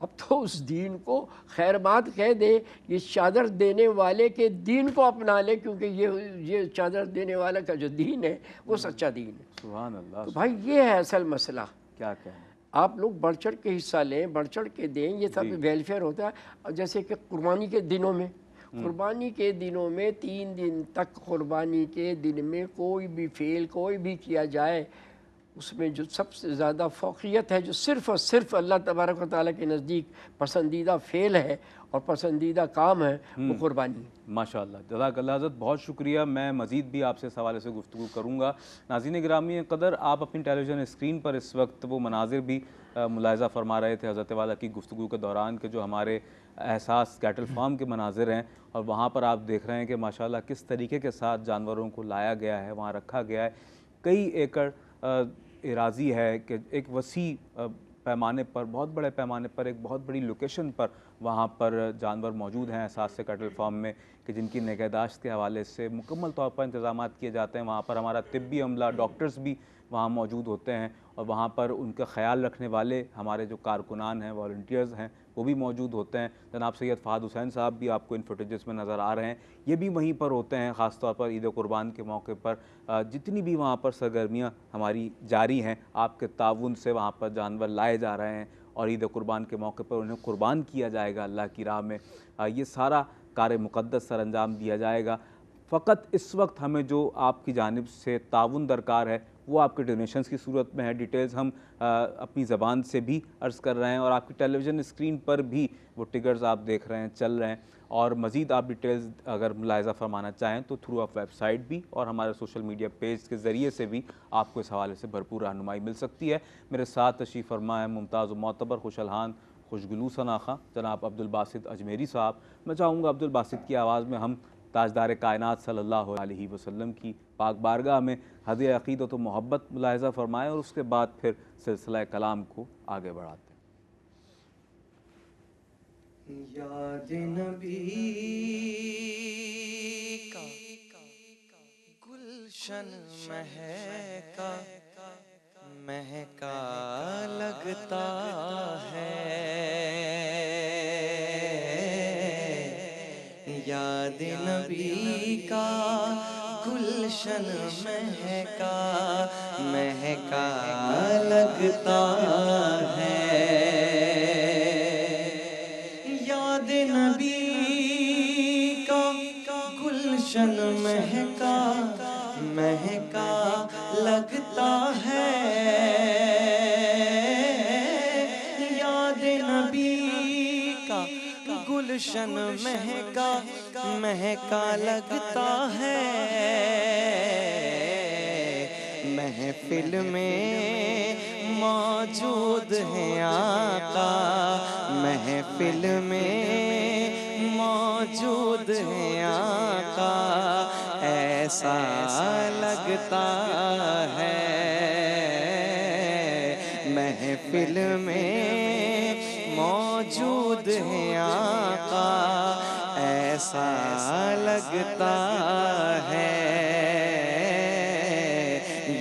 अब तो उस दीन को खैर बात कह दे, ये चादर देने वाले के दीन को अपना ले, क्योंकि ये चादर देने वाला का जो दीन है वो सच्चा दीन है। सुभान अल्लाह। तो भाई ये है असल मसला। क्या कहना, आप लोग बढ़ चढ़ के हिस्सा लें, बढ़ चढ़ के दें, ये सब वेलफेयर होता है। जैसे कि कुर्बानी के दिनों में, 3 दिन तक कुर्बानी के दिन में कोई भी फेल कोई भी किया जाए, उसमें जो सबसे ज़्यादा फ़ौक़ियत है, जो सिर्फ़ और सिर्फ अल्लाह तबारक व तआला के नज़दीक पसंदीदा फ़ेल है और पसंदीदा काम है, वो कुर्बानी है। माशाअल्लाह, जज़ाकल्लाह हज़रत, बहुत शुक्रिया। मैं मज़ीद भी आपसे इस हवाले से गुफ्तगू करूँगा। नाज़रीन गिरामी क़दर, आप अपनी टेलीविज़न स्क्रीन पर इस वक्त वो मनाजिर भी मुलाहिज़ा फरमा रहे थे हज़रत वाला की गुफ्तगू के दौरान के जो हमारे एहसास कैटल फार्म के मनाजिर हैं, और वहाँ पर आप देख रहे हैं कि माशाअल्लाह किस तरीके के साथ जानवरों को लाया गया है, वहाँ रखा गया है। कई एकड़ एराज़ी है कि एक वसी पैमाने पर, बहुत बड़े पैमाने पर, एक बहुत बड़ी लोकेशन पर वहाँ पर जानवर मौजूद हैं एहसास से कैटल फार्म में, कि जिनकी निगहदाश्त के हवाले से मुकम्मल तौर पर इंतज़ामात किए जाते हैं। वहाँ पर हमारा तिब्बी अमला, डॉक्टर्स भी वहाँ मौजूद होते हैं, और वहाँ पर उनका ख्याल रखने वाले हमारे जो कारकुनान हैं, वॉलंटियर्स हैं, वो भी मौजूद होते हैं। जनाब सैयद फ़हद हुसैन साहब भी आपको इन फुटेजेस में नज़र आ रहे हैं, ये भी वहीं पर होते हैं। ख़ास तौर पर ईद कुर्बान के मौके पर जितनी भी वहाँ पर सरगर्मियाँ हमारी जारी हैं, आपके ताउन से वहाँ पर जानवर लाए जा रहे हैं, और ईद कुर्बान के मौके पर उन्हें कुर्बान किया जाएगा अल्लाह की राह में। ये सारा कार्य मुक़द्दस सर अंजाम दिया जाएगा। फ़कत इस वक्त हमें जो आपकी जानिब से ताउन दरकार है, वो आपके डोनेशंस की सूरत में है। डिटेल्स हम अपनी ज़बान से भी अर्ज़ कर रहे हैं, और आपकी टेलीविज़न स्क्रीन पर भी वो टिकर्स आप देख रहे हैं, चल रहे हैं। और मज़ीद आप डिटेल्स अगर मुलाहिज़ा फरमाना चाहें तो थ्रू ऑफ वेबसाइट भी और हमारे सोशल मीडिया पेज के ज़रिए से भी आपको इस हवाले से भरपूर रहनुमाई मिल सकती है। मेरे साथ तशरीफ़ फरमा है मुमताज़ व मोतबर, खुशलहान, खुशगलू सनाखा जनाब अब्दुल बासित अजमेरी साहब। मैं चाहूँगा अब्दुल बासित की आवाज़ में हम ताजदार कायनात सल्लल्लाहु अलैहि वसल्लम की पाक बारगाह में हदिया अक़ीदत व मोहब्बत मुलाहिज़ा फरमाएँ, और उसके बाद फिर सिलसिला कलाम को आगे बढ़ाते हैं। याद नबी का गुलशन महका महका लगता है, याद नबी का गुलशन महका महका लगता है। याद नबी का गुलशन महका महका लगता है। याद नबी का गुलशन महका महका लगता है। महफिल में मौजूद है आका, महफिल में मौजूद है आका, ऐसा लगता है। महफिल में मौजूद है आका, ऐसा लगता है।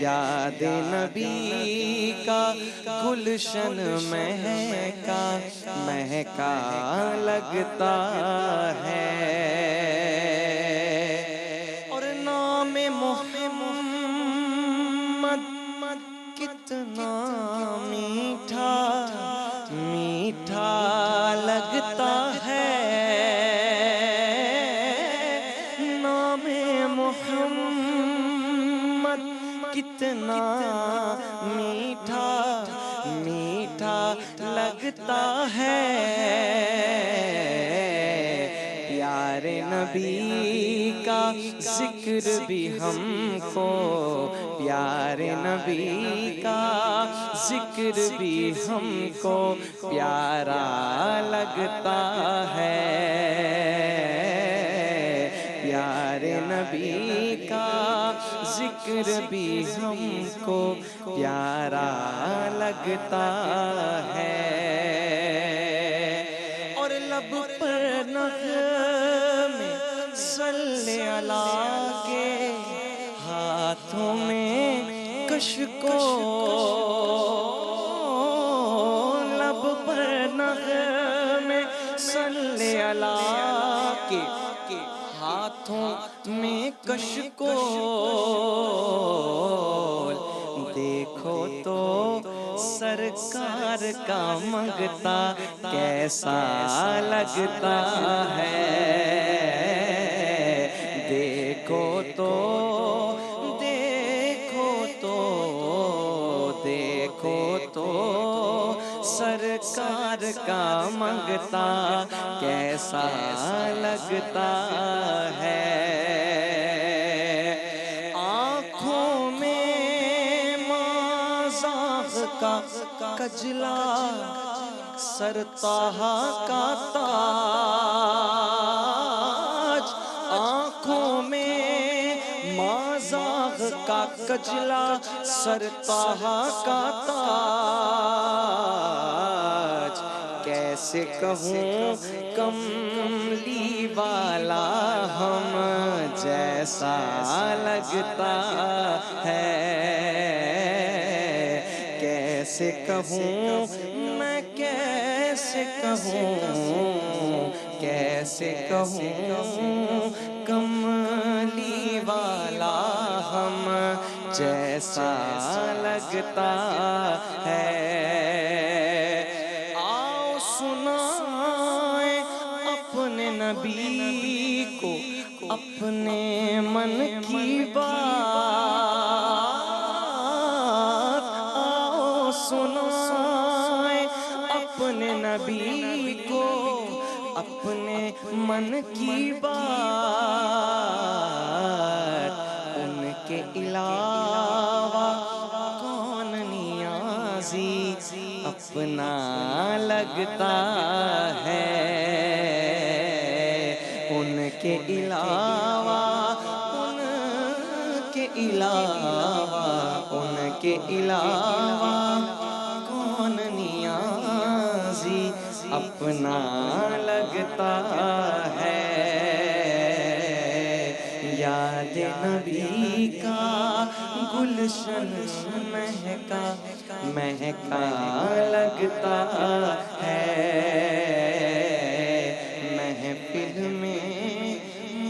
याद नबी का गुलशन महका महका लगता है। और नाम मोहम्मद कितना मीठा मीठा लगता है। नाम मोहम्मद कितना मीठा मीठा लगता है। प्यारे नबी का जिक्र भी हमको, प्यारे नबी का जिक्र भी हमको प्यारा लगता है। प्यारे नबी का जिक्र भी हमको प्यारा लगता है। और लब पर नग़मे सल्ले अला के, हाथों में कशको, लब पर नग़मे सल्ले अला के, हाथों में कशको। देखो तो सरकार का मंगता कैसा लगता है। देखो तो देखो तो देखो तो सरकार का मंगता कैसा लगता है। आँखों में माज़ाग़ का कजला, सरताहा का ताज। आँखों में माज़ाग़ का कजला, सरताहा का ताज। कैसे कहूँ कमली वाला हम जैसा लगता है। कैसे कहूँ मैं कैसे कहूँ कैसे कहूँ कमली वाला हम जैसा लगता है। आओ सुनाए अपने नबी को अपने मन की बात। आओ सुनाए अपने नबी को अपने मन की बात। उनके अलावा कौन नियाज़ी अपना लगता है। उनके अलावा उनके अलावा उनके अलावा कौन नियाज़ी अपना लगता है। याद नबी का गुलशन महका महका लगता है। महफिल में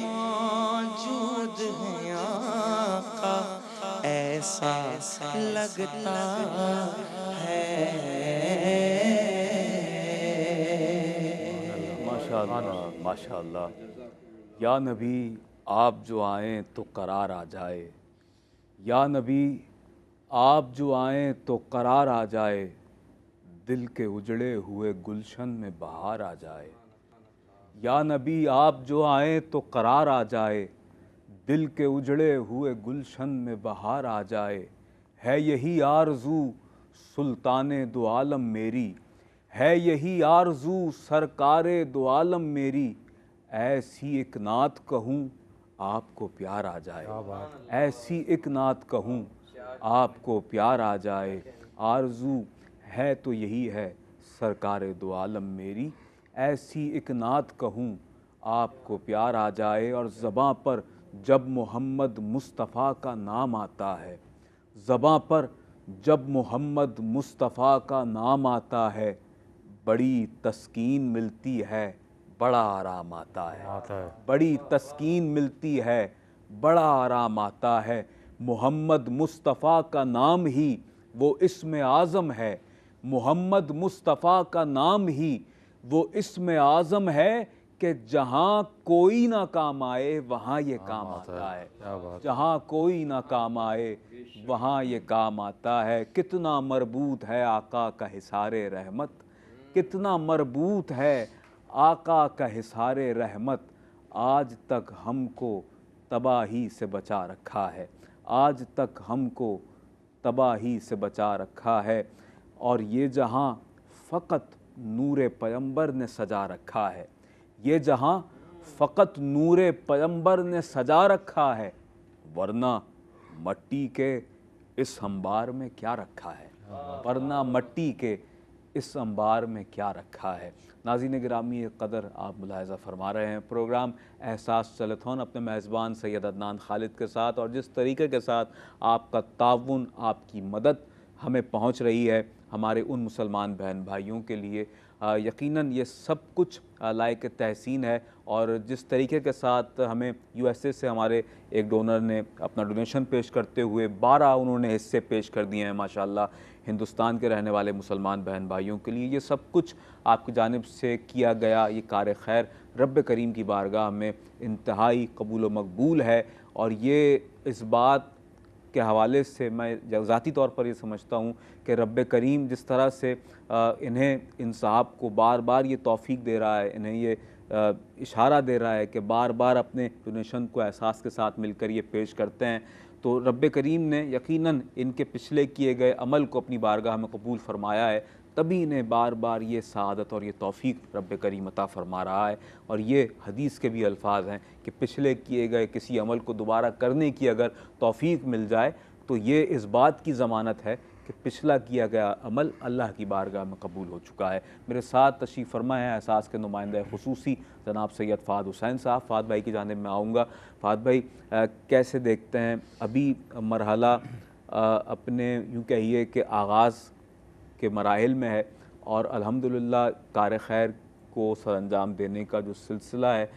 मौजूद है ऐसा लगता है। माशाअल्लाह माशाअल्लाह। या नबी आप जो आएँ तो करार आ जाए, या नबी आप जो आएँ तो करार आ जाए, दिल के उजड़े हुए गुलशन में बहार आ जाए। या नबी आप जो आएँ तो करार आ जाए, दिल के उजड़े हुए गुलशन में बहार आ जाए। है यही आरज़ू सुल्ताने दो आलम मेरी, है यही आरज़ू सरकारे दो आलम मेरी। ऐसी एक नात कहूँ आपको प्यार आ जाए, ऐसी एक नात कहूँ आपको प्यार आ जाए। आरज़ू है तो यही है सरकारे दो आलम मेरी, ऐसी एक नात कहूँ आपको प्यार आ जाए। और ज़बां पर जब मोहम्मद मुस्तफ़ा का नाम आता है, ज़बां पर जब मोहम्मद मुस्तफ़ा का नाम आता है, बड़ी तस्कीन मिलती है, बड़ा आराम आता है। बड़ी तस्कीन मिलती है, बड़ा आराम आता है। मोहम्मद मुस्तफ़ा का नाम ही वो इस्म आज़म है, मोहम्मद मुस्तफ़ा का नाम ही वो इस्म आज़म है कि जहाँ कोई ना काम आए वहाँ ये काम आता है। जहाँ कोई ना काम आए वहाँ ये काम आता है। कितना मरबूत है आका का हिसारे रहमत, कितना मरबूत है आका का हिसारे रहमत। आज तक हमको तबाही से बचा रखा है, आज तक हमको तबाही से बचा रखा है। और ये जहाँ फ़कत नूरे पैगंबर ने सजा रखा है, ये जहाँ फ़कत नूरे पैगंबर ने सजा रखा है, वरना मट्टी के इस अंबार में क्या रखा है, वरना मट्टी के इस अंबार में क्या रखा है। नाज़रीन गिरामी क़दर, आप मुलाहिज़ा फरमा रहे हैं प्रोग्राम एहसास सेलेथॉन अपने मेज़बान सैयद अदनान खालिद के साथ, और जिस तरीके के साथ आपका ताउन, आपकी मदद हमें पहुंच रही है हमारे उन मुसलमान बहन भाइयों के लिए, यकीनन ये सब कुछ लायक तहसीन है। और जिस तरीके के साथ हमें यूएसए से हमारे एक डोनर ने अपना डोनेशन पेश करते हुए 12 उन्होंने हिस्से पेश कर दिए हैं माशाल्लाह हिंदुस्तान के रहने वाले मुसलमान बहन भाइयों के लिए, ये सब कुछ आपकी जानिब से किया गया ये कार खैर रब करीम की बारगाह में इंतहाई कबूल व मकबूल है। और ये इस बात के हवाले से मैं ज़ाती तौर पर ये समझता हूँ कि रब करीम जिस तरह से इन्हें, इन साहब को बार बार ये तौफ़ीक दे रहा है, इन्हें ये इशारा दे रहा है कि बार बार अपने डोनेशन को एहसास के साथ मिलकर ये पेश करते हैं, तो रब करीम ने यकीनन इनके पिछले किए गए अमल को अपनी बारगाह में कबूल फरमाया है, तभी इन्हें बार बार ये सआदत और ये तौफ़ीक रब करीम अता फरमा रहा है। और ये हदीस के भी अल्फाज हैं कि पिछले किए गए किसी अमल को दोबारा करने की अगर तौफ़ीक मिल जाए तो ये इस बात की ज़मानत है कि पिछला किया गया अमल अल्लाह की बारगाह में कबूल हो चुका है। मेरे साथ तशरीफ़ फरमा है एहसास के नुमाइंदा खुसूसी जनाब सैयद फ़ाद हुसैन साहब। फ़ाद भाई की जानिब में आऊँगा। फ़ाद भाई कैसे देखते हैं अभी मरहला अपने यूँ कहिए कि आगाज़ के मराहिल में है, और अल्हम्दुलिल्लाह कार खैर को सरअंजाम देने का जो सिलसिला है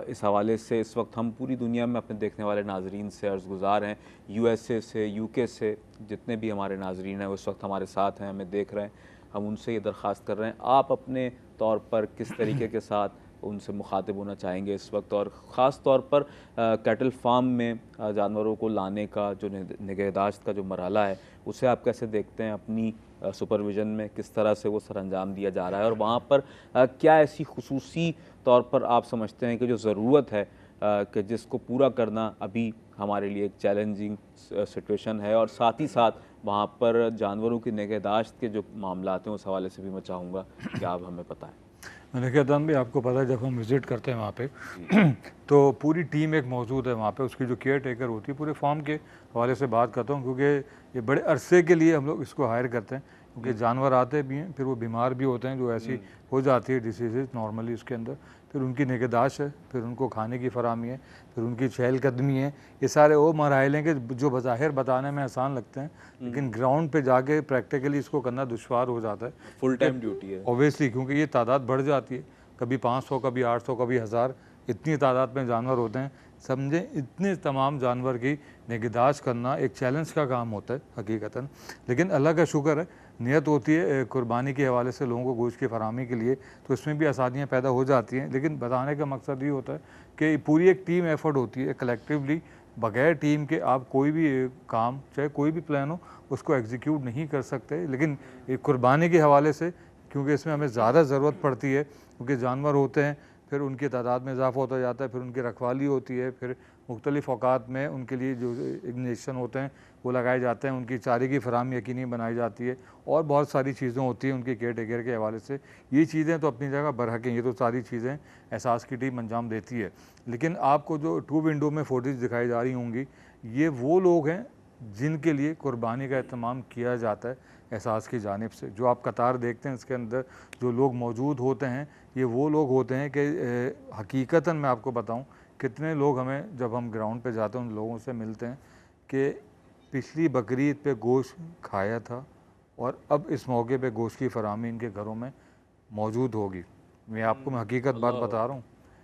इस हवाले से इस वक्त हम पूरी दुनिया में अपने देखने वाले नाजरीन से अर्ज़गुज़ार हैं, यूएसए से, यूके से जितने भी हमारे नाजरीन हैं उस वक्त हमारे साथ हैं, हमें देख रहे हैं, हम उनसे ये दरख्वास्त कर रहे हैं आप अपने तौर पर किस तरीके के साथ उनसे मुखातिब होना चाहेंगे इस वक्त, और ख़ास तौर पर कैटल फार्म में जानवरों को लाने का जो निगहदाश्त का जो मरहला है उसे आप कैसे देखते हैं, अपनी सुपरविज़न में किस तरह से वो सरअंजाम दिया जा रहा है, और वहाँ पर क्या ऐसी खुसूसी तौर पर आप समझते हैं कि जो ज़रूरत है कि जिसको पूरा करना अभी हमारे लिए एक चैलेंजिंग सिचुएशन है, और साथ ही साथ वहाँ पर जानवरों की निगहदाश्त के जो मामलात हैं उस हवाले से भी मैं चाहूँगा कि आप हमें बताएं। मैंने कहा दान भाई आपको पता है जब हम विज़िट करते हैं वहाँ पे तो पूरी टीम एक मौजूद है वहाँ पे, उसकी जो केयर टेकर होती है पूरे फार्म के हवाले से बात करता हूँ, क्योंकि ये बड़े अरसे के लिए हम लोग इसको हायर करते हैं, क्योंकि जानवर आते भी हैं फिर वो बीमार भी होते हैं, जो ऐसी हो जाती है डिसीज़ नॉर्मली उसके अंदर, फिर उनकी निगहदाश्त है, फिर उनको खाने की फराहमी है, फिर उनकी चहलकदमी है, ये सारे वो मराहल हैं कि जो बज़ाहिर बताने में आसान लगते हैं लेकिन ग्राउंड पे जाके प्रैक्टिकली इसको करना दुश्वार हो जाता है। फुल टाइम ड्यूटी है ऑब्वियसली, क्योंकि ये तादाद बढ़ जाती है, कभी 500 कभी 800 कभी 1000, इतनी तादाद में जानवर होते हैं समझें इतने तमाम जानवर की निगहदाश्त करना एक चैलेंज का काम होता है हकीकतन। लेकिन अल्लाह का शुक्र है, नियत होती है कुर्बानी के हवाले से लोगों को गोश्त की फराहमी के लिए, तो इसमें भी आसानियाँ पैदा हो जाती हैं। लेकिन बताने का मकसद ये होता है कि पूरी एक टीम एफर्ट होती है, कलेक्टिवली बगैर टीम के आप कोई भी काम, चाहे कोई भी प्लान हो, उसको एग्जीक्यूट नहीं कर सकते। लेकिन कुर्बानी के हवाले से क्योंकि इसमें हमें ज़्यादा ज़रूरत पड़ती है, क्योंकि जानवर होते हैं, फिर उनकी तादाद में इजाफा होता जाता है, फिर उनकी रखवाली होती है, फिर मुख्तलिफ़ औकात में उनके लिए जो इंजेक्शन होते हैं वो लगाए जाते हैं, उनकी चारे की फराहमी यकीनी बनाई जाती है, और बहुत सारी चीज़ें होती हैं उनकी केयर टेकर के हवाले से। ये चीज़ें तो अपनी जगह बरहक हैं, ये तो सारी चीज़ें एहसास की टीम अंजाम देती है। लेकिन आपको जो 2 विंडो में फुटेज दिखाई जा रही होंगी, ये वो लोग हैं जिनके लिए कुर्बानी का एहतमाम किया जाता है एहसास की जानिब से। जो आप कतार देखते हैं, इसके अंदर जो लोग मौजूद होते हैं, ये वो लोग होते हैं कि हकीकतन मैं आपको बताऊं, कितने लोग हमें जब हम ग्राउंड पे जाते हैं उन लोगों से मिलते हैं कि पिछली बकरीद पे गोश्त खाया था और अब इस मौके पे गोश्त की फराहमी इनके घरों में मौजूद होगी। मैं आपको मैं हकीकत बात बता रहा हूँ।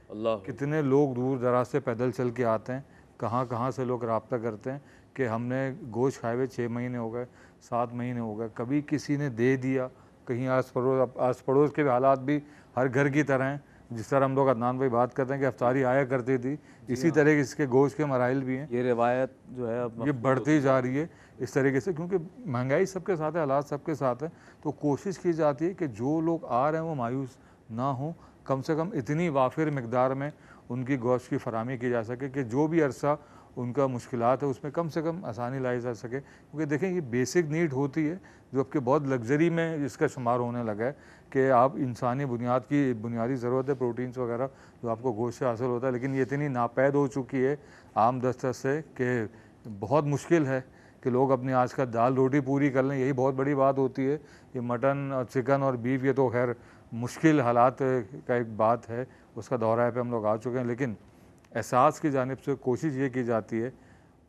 अल्लाह, कितने लोग दूर दराज से पैदल चल के आते हैं, कहाँ कहाँ से लोग रब्ता करते हैं कि हमने गोश्त खाए हुए 6 महीने हो गए, 7 महीने हो गए, कभी किसी ने दे दिया, कहीं आस पड़ोस के भी हालात भी हर घर की तरह हैं। जिस तरह हम लोग अदनान भाई बात करते हैं कि अफ्तारी आया करती थी, इसी तरह के इसके गोश्त के मराइल भी हैं। ये रिवायत जो है अब ये बढ़ती जा रही है इस तरीके से, क्योंकि महंगाई सबके साथ है, हालात सबके साथ है। तो कोशिश की जाती है कि जो लोग आ रहे हैं वो मायूस ना हो, कम से कम इतनी वाफिर मकदार में उनकी गोश्त की फराहमी की जा सके कि जो भी अरसा उनका मुश्किलात है उसमें कम से कम आसानी लाई जा सके। क्योंकि देखें, ये बेसिक नीड होती है जो आपके बहुत लग्जरी में इसका शुमार होने लगा है कि आप इंसानी बुनियाद की बुनियादी ज़रूरत है, प्रोटीन्स वगैरह जो आपको गोश्त से हासिल होता है, लेकिन ये इतनी नापैद हो चुकी है आम दस्तक से कि बहुत मुश्किल है कि लोग अपनी आज का दाल रोटी पूरी कर लें। यही बहुत बड़ी बात होती है। ये मटन और चिकन और बीफ, ये तो खैर मुश्किल हालात का एक बात है, उसका दौरा पे हम लोग आ चुके हैं। लेकिन एहसास की जानिब से कोशिश ये की जाती है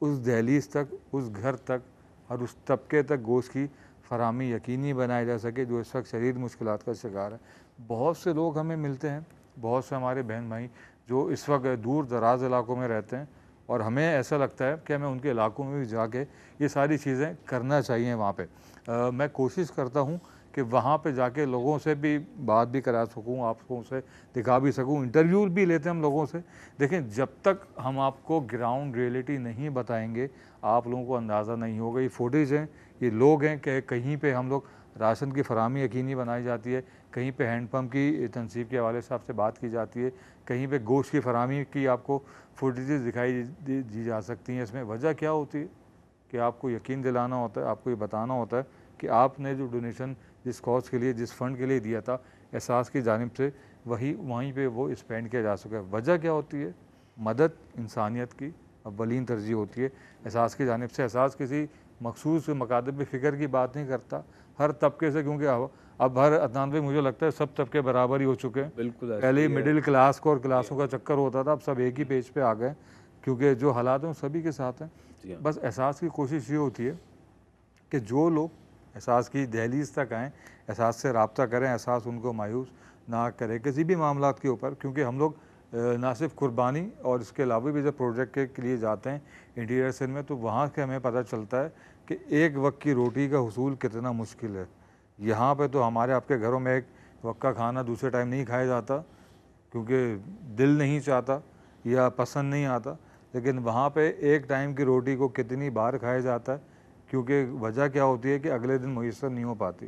उस दहलीज तक, उस घर तक और उस तबके तक गोश्त की फराहमी यकीनी बनाई जा सके जो इस वक्त शदीद मुश्किलात का शिकार है। बहुत से लोग हमें मिलते हैं, बहुत से हमारे बहन भाई जो इस वक्त दूर दराज इलाकों में रहते हैं, और हमें ऐसा लगता है कि हमें उनके इलाकों में भी जाके ये सारी चीज़ें करना चाहिए। वहाँ पे मैं कोशिश करता हूँ कि वहाँ पे जाके लोगों से भी बात भी करा सकूँ, आपको से दिखा भी सकूँ, इंटरव्यू भी लेते हैं हम लोगों से। देखें, जब तक हम आपको ग्राउंड रियलिटी नहीं बताएंगे आप लोगों को अंदाज़ा नहीं होगा। ये फुटेज हैं, ये लोग हैं कि कहीं पे हम लोग राशन की फराहमी यकीनी बनाई जाती है, कहीं पे हैंडपम्प की तनसीब के हवाले से आपसे बात की जाती है, कहीं पे गोश्त की फराहमी की आपको फुटेजेस दिखाई दी जा सकती हैं। इसमें वजह क्या होती है कि आपको यकीन दिलाना होता है, आपको ये बताना होता है कि आपने जो डोनेशन जिस कॉज के लिए, जिस फंड के लिए दिया था एहसास की जानिब से, वहीं पे वो स्पेंड किया जा सके। वजह क्या होती है? मदद इंसानियत की अव्वलीन तरजीह होती है एहसास की जानिब से। एहसास किसी मखसूस मकादब में फ़िक्र की बात नहीं करता, हर तबके से, क्योंकि अब हर अदनान भाई मुझे लगता है सब तबके बराबर ही हो चुके हैं। बिल्कुल पहले मिडिल क्लास को और क्लासों का चक्कर होता था, अब सब एक ही पेज पे आ गए, क्योंकि जो हालात हैं वो सभी के साथ हैं। बस एहसास की कोशिश ये होती है कि जो लोग एहसास की दहलीज तक आएँ, एहसास से रब्ता करें, एहसास उनको मायूस ना करे किसी भी मामलात के ऊपर। क्योंकि हम लोग ना सिर्फ कुर्बानी और इसके अलावा भी जब प्रोजेक्ट के लिए जाते हैं इंटीरियर सेल में, तो वहाँ से हमें पता चलता है कि एक वक्त की रोटी का हुसूल कितना मुश्किल है। यहाँ पे तो हमारे आपके घरों में एक वक्त का खाना दूसरे टाइम नहीं खाया जाता क्योंकि दिल नहीं चाहता या पसंद नहीं आता, लेकिन वहाँ पे एक टाइम की रोटी को कितनी बार खाया जाता है, क्योंकि वजह क्या होती है कि अगले दिन मुयस्सर नहीं हो पाती।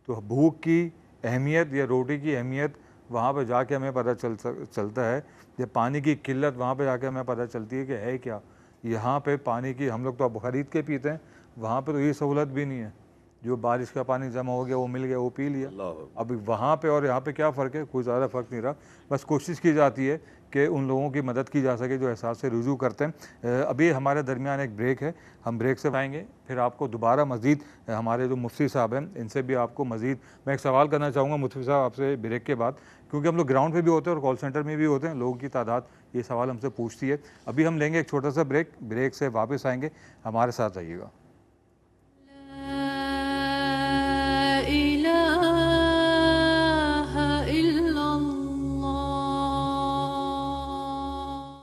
तो भूख की अहमियत या रोटी की अहमियत वहाँ पे जाके हमें पता चलता है, या पानी की किल्लत वहाँ पे जाके हमें पता चलती है कि है क्या। यहाँ पे पानी की हम लोग तो अब ख़रीद के पीते हैं, वहाँ पे तो ये सहूलत भी नहीं है। जो बारिश का पानी जमा हो गया वो मिल गया, वो पी लिया। अब वहाँ पे और यहाँ पे क्या फ़र्क है? कोई ज़्यादा फ़र्क नहीं रहा। बस कोशिश की जाती है कि उन लोगों की मदद की जा सके जो एहसास से रुजू करते हैं। अभी हमारे दरमियान एक ब्रेक है, हम ब्रेक से आएंगे, फिर आपको दोबारा मज़ीद हमारे जो मुफ्ती साहब हैं इनसे भी आपको मज़ीद मैं एक सवाल करना चाहूँगा मुफ्ती साहब आपसे ब्रेक के बाद, क्योंकि हम लोग ग्राउंड पे भी होते हैं और कॉल सेंटर में भी होते हैं, लोगों की तादाद ये सवाल हमसे पूछती है। अभी हम लेंगे एक छोटा सा ब्रेक, ब्रेक से वापस आएंगे, हमारे साथ रहिएगा।